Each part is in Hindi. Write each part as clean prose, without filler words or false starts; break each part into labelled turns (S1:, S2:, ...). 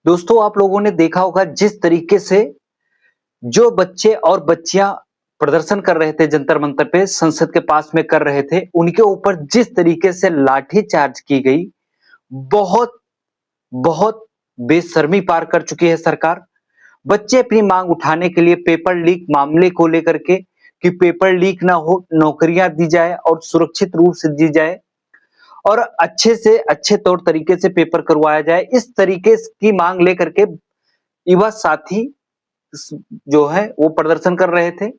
S1: दोस्तों, आप लोगों ने देखा होगा जिस तरीके से जो बच्चे और बच्चियां प्रदर्शन कर रहे थे जंतर मंतर पे संसद के पास में कर रहे थे, उनके ऊपर जिस तरीके से लाठी चार्ज की गई, बहुत बहुत बेशर्मी पार कर चुकी है सरकार। बच्चे अपनी मांग उठाने के लिए पेपर लीक मामले को लेकर के कि पेपर लीक ना हो, नौकरियां दी जाए और सुरक्षित रूप से दी जाए और अच्छे से अच्छे तौर तरीके से पेपर करवाया जाए, इस तरीके की मांग लेकर के युवा साथी जो है वो प्रदर्शन कर रहे थे।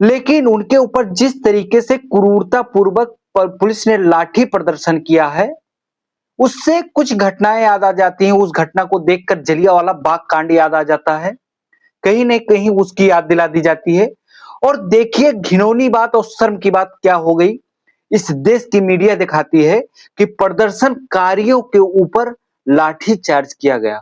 S1: लेकिन उनके ऊपर जिस तरीके से क्रूरता पूर्वक पुलिस ने लाठी प्रदर्शन किया है, उससे कुछ घटनाएं याद आ जाती हैं। उस घटना को देखकर जलियांवाला बाग कांड याद आ जाता है, कहीं न कहीं उसकी याद दिला दी जाती है। और देखिए घिनौनी बात और शर्म की बात क्या हो गई। इस देश की मीडिया दिखाती है कि प्रदर्शनकारियों के ऊपर लाठी चार्ज किया गया।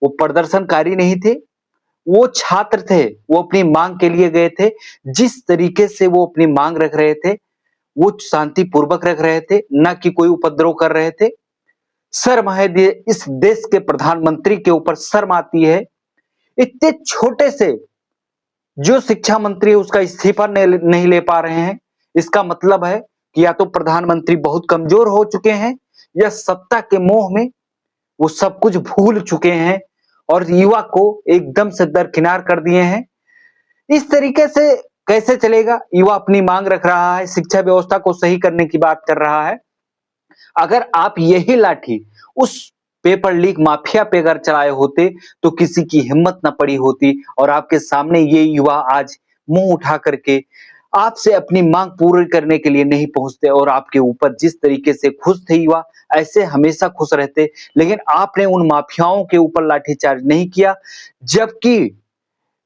S1: वो प्रदर्शनकारी नहीं थे, वो छात्र थे, वो अपनी मांग के लिए गए थे। जिस तरीके से वो अपनी मांग रख रहे थे, वो शांतिपूर्वक रख रहे थे, ना कि कोई उपद्रव कर रहे थे। शर्म है, इस देश के प्रधानमंत्री के ऊपर शर्म आती है। इतने छोटे से जो शिक्षा मंत्री है उसका इस्तीफा नहीं ले पा रहे हैं। इसका मतलब है कि या तो प्रधानमंत्री बहुत कमजोर हो चुके हैं या सत्ता के मोह में वो सब कुछ भूल चुके हैं और युवा को एकदम से दरकिनार कर दिए हैं। इस तरीके से कैसे चलेगा? युवा अपनी मांग रख रहा है, शिक्षा व्यवस्था को सही करने की बात कर रहा है। अगर आप यही लाठी उस पेपर लीक माफिया पे अगर चलाए होते तो किसी की हिम्मत न पड़ी होती और आपके सामने ये युवा आज मुंह उठा करके आपसे अपनी मांग पूरी करने के लिए नहीं पहुंचते और आपके ऊपर जिस तरीके से खुश थे युवा, ऐसे हमेशा खुश रहते। लेकिन आपने उन माफियाओं के ऊपर लाठीचार्ज नहीं किया, जबकि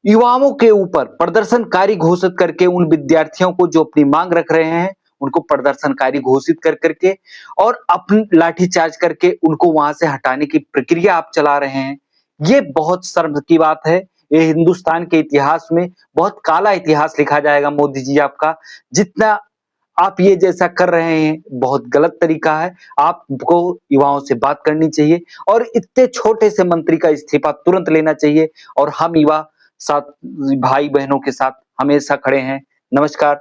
S1: युवाओं के ऊपर प्रदर्शनकारी घोषित करके उन विद्यार्थियों को जो अपनी मांग रख रहे हैं उनको प्रदर्शनकारी घोषित कर करके और अपनी लाठीचार्ज करके उनको वहां से हटाने की प्रक्रिया आप चला रहे हैं। ये बहुत शर्म की बात है। ये हिंदुस्तान के इतिहास में बहुत काला इतिहास लिखा जाएगा मोदी जी आपका। जितना आप ये जैसा कर रहे हैं बहुत गलत तरीका है। आपको युवाओं से बात करनी चाहिए और इतने छोटे से मंत्री का इस्तीफा तुरंत लेना चाहिए और हम युवा साथ भाई बहनों के साथ हमेशा खड़े हैं। नमस्कार।